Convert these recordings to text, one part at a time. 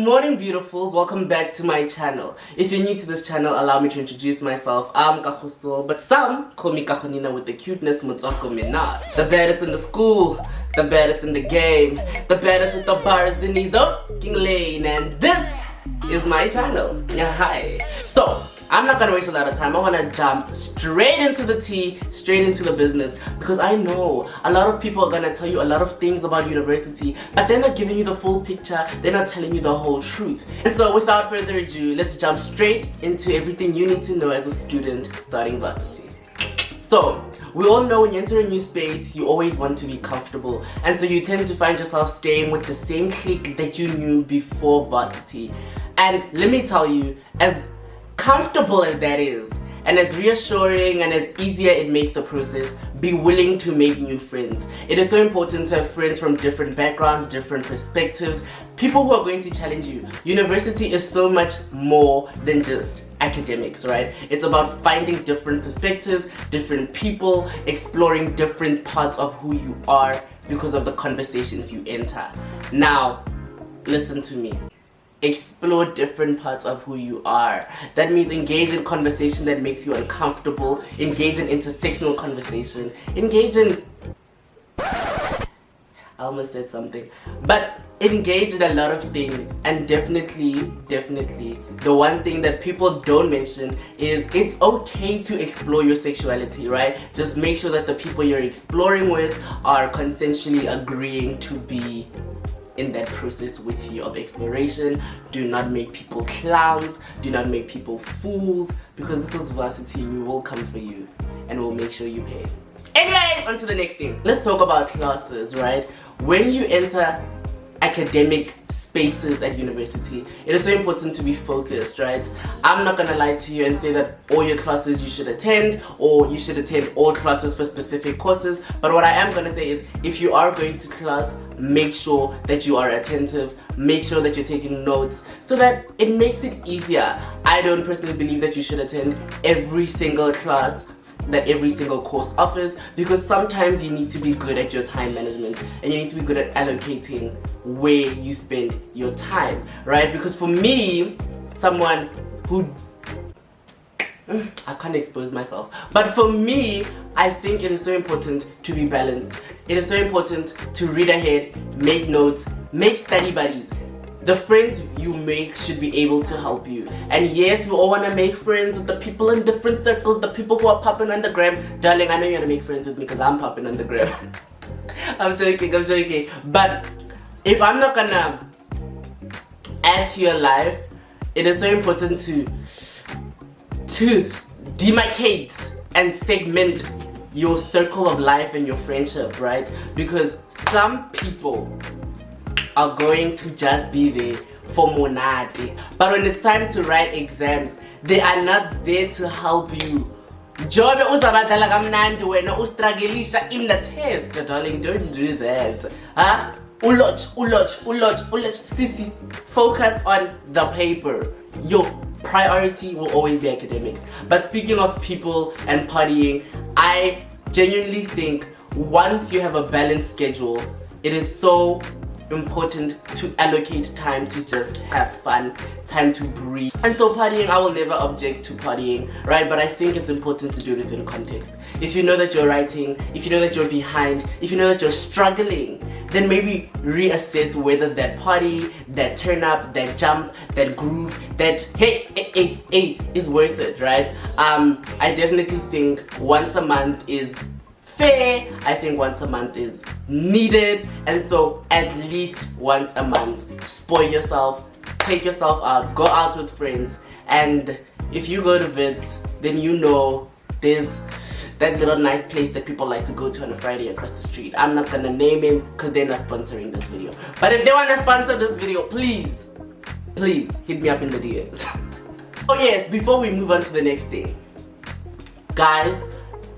morning, beautifuls. Welcome back to my channel. If you're new to this channel, allow me to introduce myself. I'm Kahusul, but some call me Kahunina with the cuteness Mutsoko Minaj. The baddest in the school, the baddest in the game, the baddest with the bars in his own lane, and this is my channel. Yeah, hi. So, I'm not gonna waste a lot of time. I wanna jump straight into the tea, straight into the business, because I know a lot of people are gonna tell you a lot of things about university, but they're not giving you the full picture, they're not telling you the whole truth. And so without further ado, let's jump straight into everything you need to know as a student starting varsity. So, we all know when you enter a new space, you always want to be comfortable, and so you tend to find yourself staying with the same clique that you knew before varsity. And let me tell you, as comfortable as that is, and as reassuring and as easier it makes the process, be willing to make new friends. It is so important to have friends from different backgrounds, different perspectives, people who are going to challenge you. University is so much more than just academics, right? It's about finding different perspectives, different people, exploring different parts of who you are because of the conversations you enter. Now, listen to me. Explore different parts of who you are. That means engage in conversation that makes you uncomfortable, engage in intersectional conversation, engage in... I almost said something. But engage in a lot of things, and definitely, the one thing that people don't mention is it's okay to explore your sexuality, right? Just make sure that the people you're exploring with are consensually agreeing to be in that process with you of exploration. Do not make people clowns, do not make people fools, because this is varsity. We will come for you and we'll make sure you pay. Anyways, on to the next thing. Let's talk about classes, right? When you enter academic spaces at university, it is so important to be focused, right? I'm not gonna lie to you and say that all your classes you should attend, or you should attend all classes for specific courses, but what I am gonna say is, if you are going to class, make sure that you are attentive, make sure that you're taking notes, so that it makes it easier. I don't personally believe that you should attend every single class that every single course offers, because sometimes you need to be good at your time management and you need to be good at allocating where you spend your time, right? Because for me, someone who I can't expose myself, but for me, I think it is so important to be balanced. It is so important to read ahead, make notes, make study buddies. The friends you make should be able to help you. And yes, we all want to make friends with the people in different circles, the people who are popping on the gram. Darling, I know you're going to make friends with me because I'm popping on the gram. I'm joking. But if I'm not going to add to your life, it is so important to demarcate and segment your circle of life and your friendship, right? Because some people are going to just be there for monate, but when it's time to write exams, they are not there to help you. Jobe uzabadala kamnandi wena ustragelisha in the test. Darling, don't do that. Huh? Uloj. Sisi, focus on the paper. Your priority will always be academics. But speaking of people and partying, I genuinely think once you have a balanced schedule, it is so important to allocate time to just have fun, time to breathe. And so partying, I will never object to partying, right? But I think it's important to do it within context. If you know that you're writing, if you know that you're behind, if you know that you're struggling, then maybe reassess whether that party, that turn up, that jump, that groove, that hey is worth it, right? I definitely think once a month is fair. I think once a month is needed, and so at least once a month, spoil yourself, take yourself out, go out with friends. And if you go to Vids, then you know there's that little nice place that people like to go to on a Friday across the street. I'm not gonna name it because they're not sponsoring this video, but if they want to sponsor this video, please hit me up in the DMs. Oh yes, before we move on to the next thing, guys,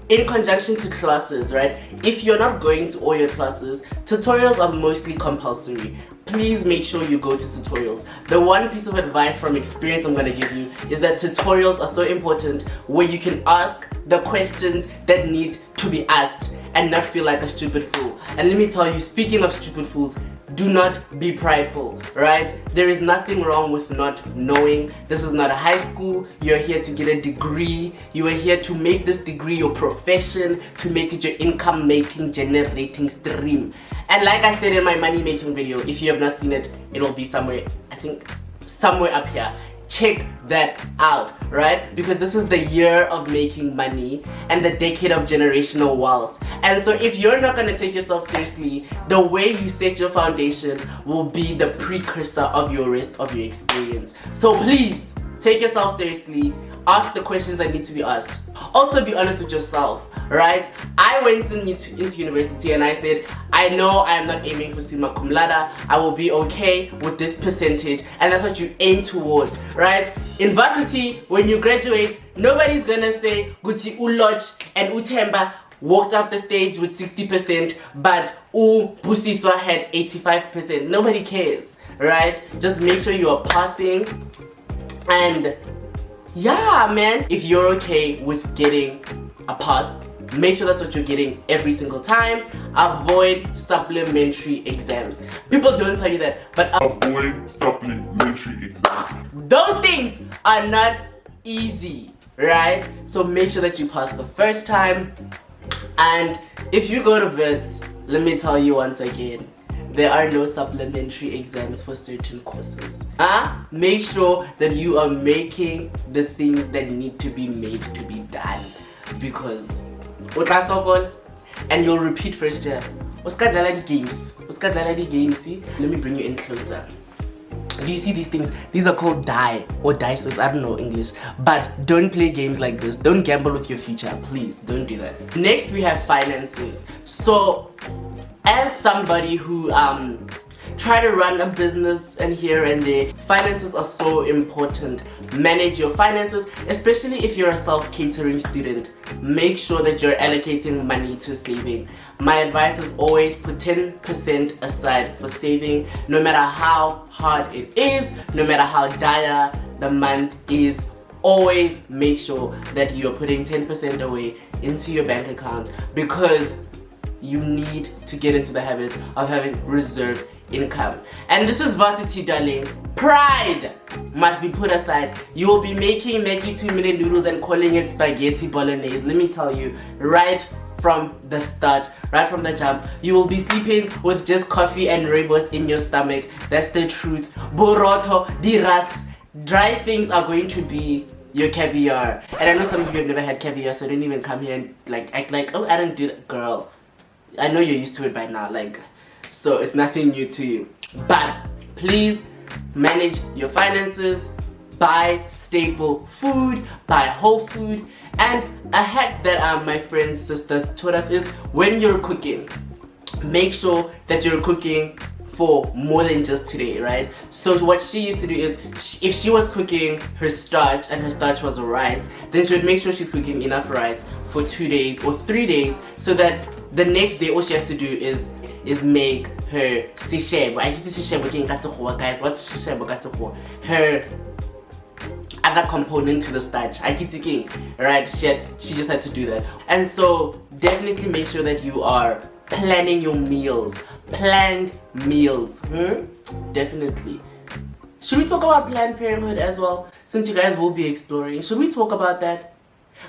in conjunction to classes, right? If you're not going to all your classes, tutorials are mostly compulsory. Please make sure you go to tutorials. The one piece of advice from experience I'm going to give you is that tutorials are so important, where you can ask the questions that need to be asked and not feel like a stupid fool. And let me tell you, speaking of stupid fools, do not be prideful, right? There is nothing wrong with not knowing. This is not a high school. You're here to get a degree. You are here to make this degree your profession, to make it your income making, generating stream. And like I said in my money making video, if you have not seen it, it'll be somewhere, I think somewhere up here. Check that out, right? Because this is the year of making money and the decade of generational wealth. And so if you're not going to take yourself seriously, the way you set your foundation will be the precursor of your rest of your experience. So please take yourself seriously. Ask the questions that need to be asked. Also be honest with yourself, right? I went into university and I said, I know I am not aiming for summa cum laude. I will be okay with this percentage, and that's what you aim towards, right? In varsity, when you graduate, nobody's gonna say Guti Ulodge and Utemba walked up the stage with 60%, but Busiswa had 85%. Nobody cares, right? Just make sure you are passing. And yeah, man, if you're okay with getting a pass, make sure that's what you're getting every single time. Avoid supplementary exams. People don't tell you that, but avoid supplementary exams. Those things are not easy, right? So make sure that you pass the first time. And if you go to vets, let me tell you once again, there are no supplementary exams for certain courses. Make sure that you are making the things that need to be made to be done, because and you'll repeat first year. Games. Let me bring you in closer. Do you see these things? These are called die or dices. I don't know English, but don't play games like this. Don't gamble with your future, please. Don't do that. Next, we have finances. So as somebody who try to run a business and here and there, finances are so important. Manage your finances, especially if you're a self-catering student. Make sure that you're allocating money to saving. My advice is always put 10% aside for saving, no matter how hard it is, no matter how dire the month is. Always make sure that you're putting 10% away into your bank account, because you need to get into the habit of having reserve income. And this is varsity, darling. Pride must be put aside. You will be making Maggi 2-minute noodles and calling it spaghetti bolognese. Let me tell you, right from the start, right from the jump, you will be sleeping with just coffee and rooibos in your stomach. That's the truth. Boroto, the rusks, dry things are going to be your caviar. And I know some of you have never had caviar, so don't even come here and like act like, oh, I don't do that. Girl, I know you're used to it by now, like, so it's nothing new to you. But please manage your finances, buy staple food, buy whole food. And a hack that my friend's sister taught us is, when you're cooking, make sure that you're cooking for more than just today, right? So what she used to do is, if she was cooking her starch and her starch was rice, then she would make sure she's cooking enough rice for 2 days or 3 days, so that the next day all she has to do is make her sishebo. I get to sishebo, guys. What's sishebo? Her other component to the starch. I get to right? She just had to do that. And so definitely make sure that you are planning your meals. Planned meals. Definitely. Should we talk about Planned Parenthood as well? Since you guys will be exploring, should we talk about that?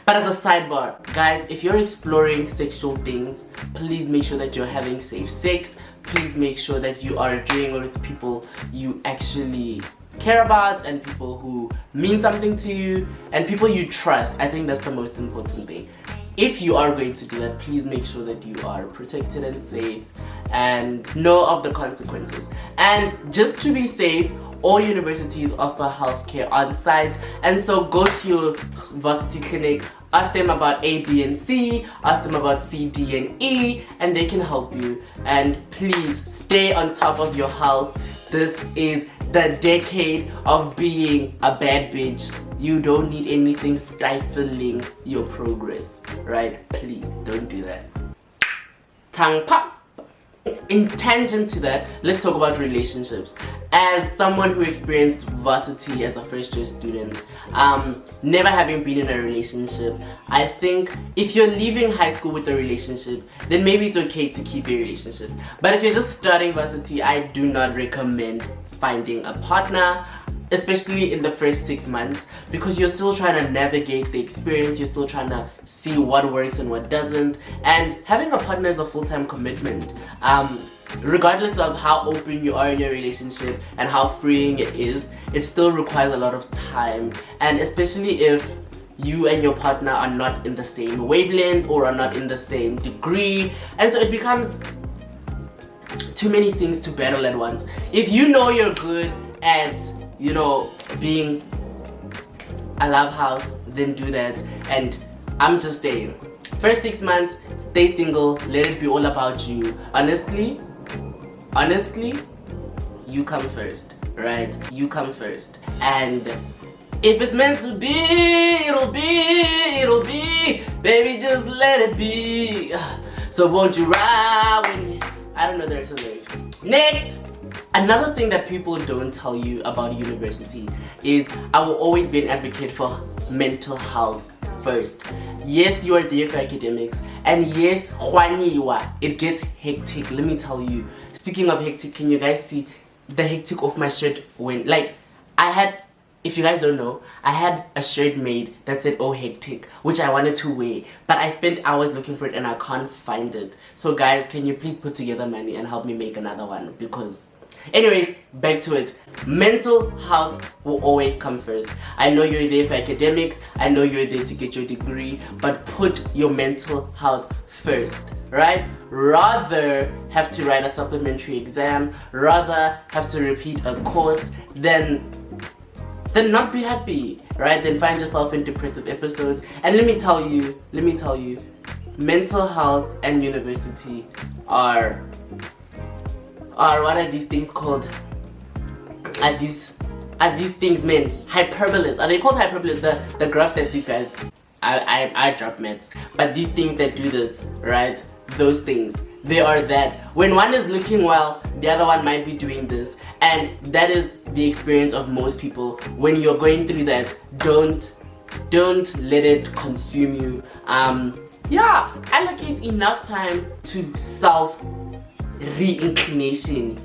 But as a sidebar, guys, if you're exploring sexual things, please make sure that you're having safe sex. Please make sure that you are doing it with people you actually care about, and people who mean something to you, and people you trust. I think that's the most important thing. If you are going to do that, please make sure that you are protected and safe and know of the consequences. And just to be safe, all universities offer healthcare on site, and so go to your varsity clinic, ask them about A, B, and C, ask them about C, D, and E, and they can help you. And please stay on top of your health. This is the decade of being a bad bitch. You don't need anything stifling your progress, right? Please don't do that. Tang pop. In tangent to that, let's talk about relationships. As someone who experienced varsity as a first year student, never having been in a relationship, I think if you're leaving high school with a relationship, then maybe it's okay to keep your relationship. But if you're just starting varsity, I do not recommend finding a partner, especially in the first 6 months, because you're still trying to navigate the experience, you're still trying to see what works and what doesn't, and having a partner is a full-time commitment. Regardless of how open you are in your relationship and how freeing it is, it still requires a lot of time, and especially if you and your partner are not in the same wavelength or are not in the same degree, and so it becomes too many things to battle at once. If you know you're good at, you know, being a love house, then do that. And I'm just saying, first 6 months, stay single, let it be all about you. Honestly, you come first, right? You come first. And if it's meant to be, it'll be. Baby, just let it be. So won't you ride with me? I don't know the rest of the lyrics. Next! Another thing that people don't tell you about university is I will always be an advocate for mental health first. Yes, you are there for academics, and yes, it gets hectic. Let me tell you. Speaking of hectic, can you guys see the hectic of my shirt when, like, if you guys don't know, I had a shirt made that said "oh hectic," which I wanted to wear, but I spent hours looking for it and I can't find it. So guys, can you please put together money and help me make another one? Because anyways, back to it. Mental health will always come first. I know you're there for academics, I know you're there to get your degree, but put your mental health first, right? Rather have to write a supplementary exam, rather have to repeat a course than not be happy, right? Then find yourself in depressive episodes. And let me tell you, mental health and university are what are these things called? Are these things, man, hyperbolas? Are they called hyperbolas? The graphs that you guys, I drop maths, but these things that do this, right? Those things, they are that. When one is looking well, the other one might be doing this, and that is the experience of most people. When you're going through that, don't let it consume you. Yeah, allocate enough time to self reincarnation.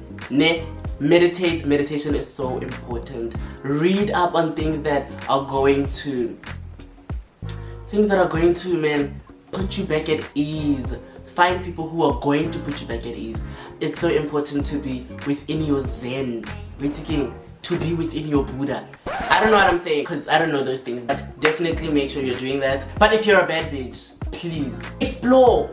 Meditation is so important. Read up on things that are going to man, put you back at ease. Find people who are going to put you back at ease. It's so important to be within your zen, to be within your Buddha. I don't know what I'm saying because I don't know those things, but definitely make sure you're doing that. But if you're a bad bitch, please explore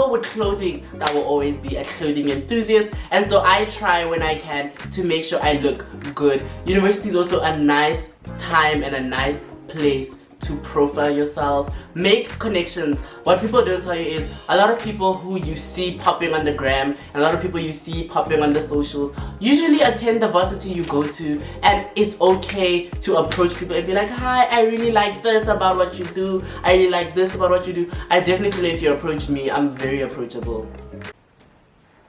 with clothing. That will always be a clothing enthusiast, and so I try when I can to make sure I look good. University is also a nice time and a nice place to profile yourself, make connections. What people don't tell you is a lot of people who you see popping on the gram and a lot of people you see popping on the socials usually attend the varsity you go to, and it's okay to approach people and be like, hi, I really like this about what you do, I really like this about what you do. I definitely know if you approach me, I'm very approachable.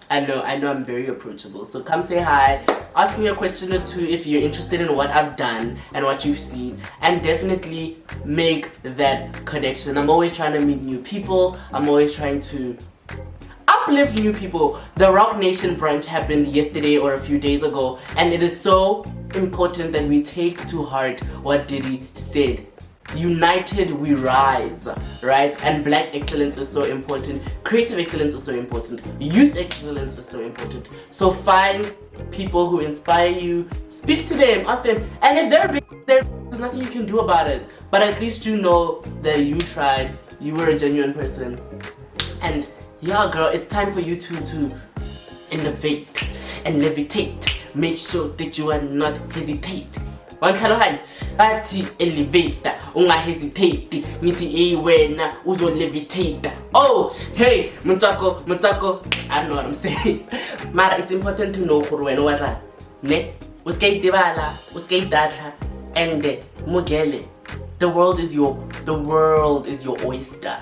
I know I'm very approachable, so come say hi, ask me a question or two if you're interested in what I've done and what you've seen, and definitely make that connection. I'm always trying to meet new people, I'm always trying to uplift new people. The Rock Nation brunch happened yesterday or a few days ago, and it is so important that we take to heart what Diddy said. United we rise, right? And black excellence is so important, creative excellence is so important, youth excellence is so important. So find people who inspire you, speak to them, ask them, and if they're big, there's nothing you can do about it, but at least you know that you tried, you were a genuine person. And yeah, girl, it's time for you to innovate and levitate. Make sure that you are not hesitate. Wankhalohan bathi elevator unga hesitate ngithi wena uzo levitate. Oh hey Mutsako, I don't know what I'm saying, mara it's important to know gore wena wa tla ne uske itebala uske idatla, and mugele the world is your oyster.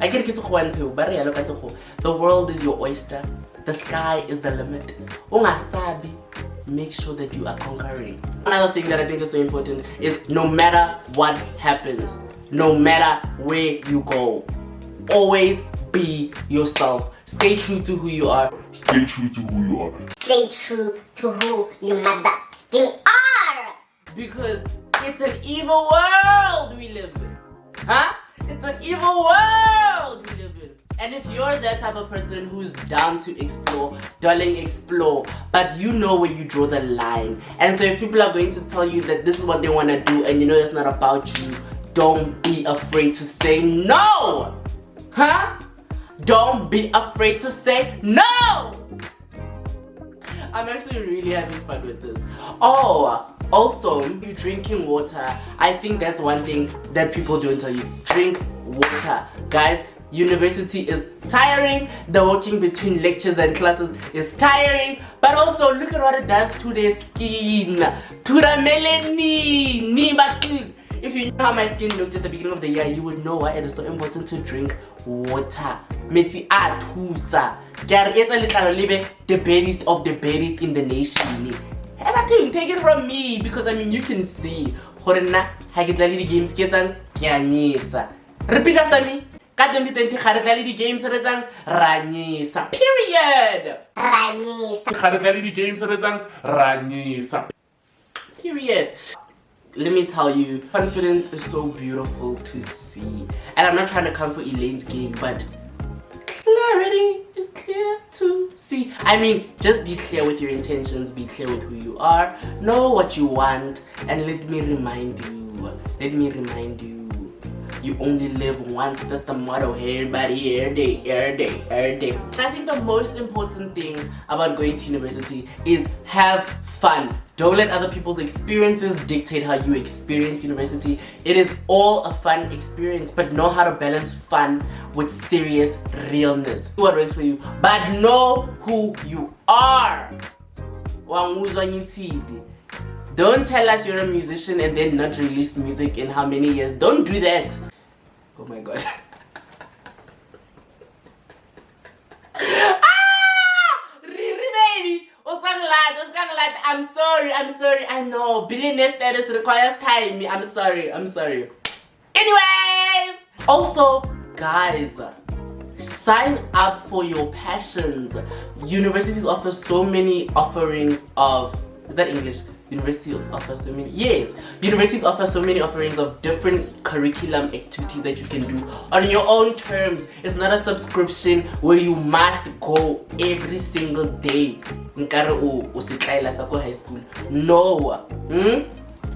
I get ke se go wanthe ba re yalo ka se go, the world is your oyster. The sky is the limit. Ungasabi, make sure that you are conquering. Another thing that I think is so important is no matter what happens, no matter where you go, always be yourself. Stay true to who you are. Stay true to who you are. Stay true to who you motherfucking are. Because it's an evil world we live in. Huh? It's an evil world we live in. And if you're that type of person who's down to explore, darling, explore. But you know where you draw the line. And so if people are going to tell you that this is what they want to do and you know it's not about you, don't be afraid to say no. Huh? Don't be afraid to say no. I'm actually really having fun with this. Oh, also, you drinking water. I think that's one thing that people don't tell you. Drink water. Guys, university is tiring. The walking between lectures and classes is tiring. But also, look at what it does to the skin. To the melanin. If you know how my skin looked at the beginning of the year, you would know why it is so important to drink water. Metsi a thusa. It's a little the baddest of the baddest in the nation. Everything take it from me because I mean you can see. Horena hagitali games ketan kianisa. Repeat after me. Ka 2020 hagitali games rezang ranyisa. Period. Ranyisa. Hagitali games rezang ranyisa. Period. Let me tell you, confidence is so beautiful to see. And I'm not trying to come for Elaine's game, but clarity is clear to see. I mean, just be clear with your intentions, be clear with who you are, know what you want, and let me remind you, you only live once. That's the motto. Everybody, every day. And I think the most important thing about going to university is have fun. Don't let other people's experiences dictate how you experience university. It is all a fun experience, but know how to balance fun with serious realness. Do what works for you, but know who you are. Don't tell us you're a musician and then not release music in how many years. Don't do that. Oh my god. Baby! I'm sorry. I know. Billionaire status requires time. I'm sorry. Anyways! Also, guys, sign up for your passions. Universities offer so many offerings of... Is that English? Universities offer so many... Yes! Universities offer so many offerings of different curriculum activities that you can do on your own terms. It's not a subscription where you must go every single day. High school. No!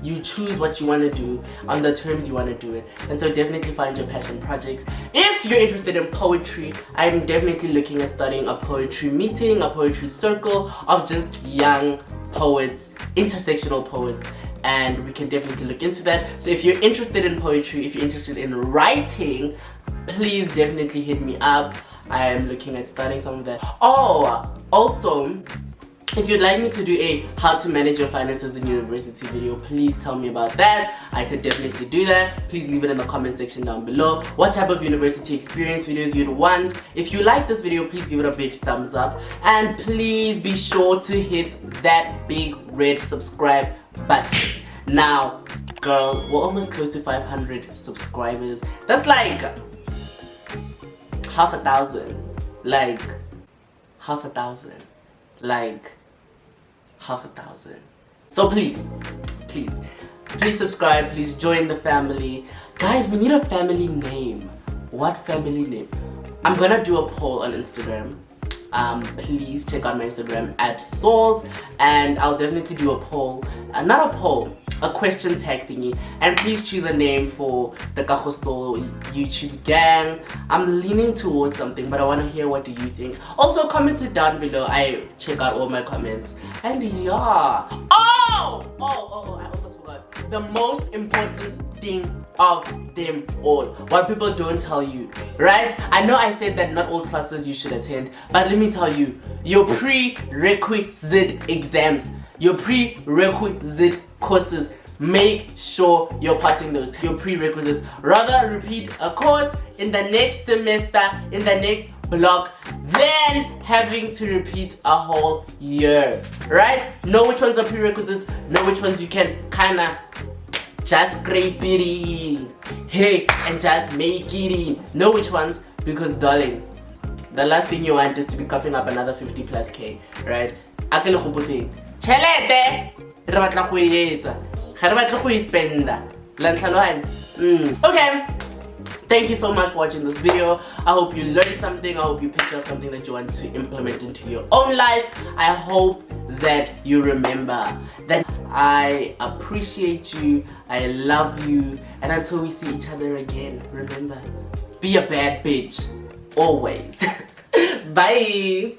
You choose what you want to do on the terms you want to do it. And so definitely find your passion projects. If you're interested in poetry, I'm definitely looking at starting a poetry meeting, a poetry circle of just young poets, intersectional poets, and we can definitely look into that. So if you're interested in poetry, if you're interested in writing, please definitely hit me up. I am looking at starting some of that. Oh, also, if you'd like me to do a how to manage your finances in university video, please tell me about that. I could definitely do that. Please leave it in the comment section down below. What type of university experience videos you'd want. If you like this video, please give it a big thumbs up. And please be sure to hit that big red subscribe button. Now, girl, we're almost close to 500 subscribers. That's like half a thousand. Like half a thousand. So please subscribe, please join the family. Guys, we need a family name. What family name? I'm gonna do a poll on Instagram. Please check out my Instagram at Souls, and I'll definitely do a poll, not a poll, a question tag thingy, and please choose a name for the Kahoso YouTube gang. I'm leaning towards something, but I want to hear what do you think. Also comment it down below. I check out all my comments, and yeah. Oh, I almost forgot the most important thing of them all, what people don't tell you, right? I know I said that not all classes you should attend, but let me tell you, your prerequisite exams, your prerequisite courses, make sure you're passing those. Your prerequisites. Rather repeat a course in the next semester, in the next block, than having to repeat a whole year, right? Know which ones are prerequisites, know which ones you can kinda just scrape it in, hey, and just make it in. Know which ones, because darling, the last thing you want is to be coughing up another 50 plus K, right? Akele khopoteng, chelete re batla go etsa, ga re batla go spenda. La ntlhalohanya. Okay. Thank you so much for watching this video. I hope you learned something. I hope you picked up something that you want to implement into your own life. I hope that you remember that I appreciate you, I love you, and until we see each other again, remember, be a bad bitch, always. Bye.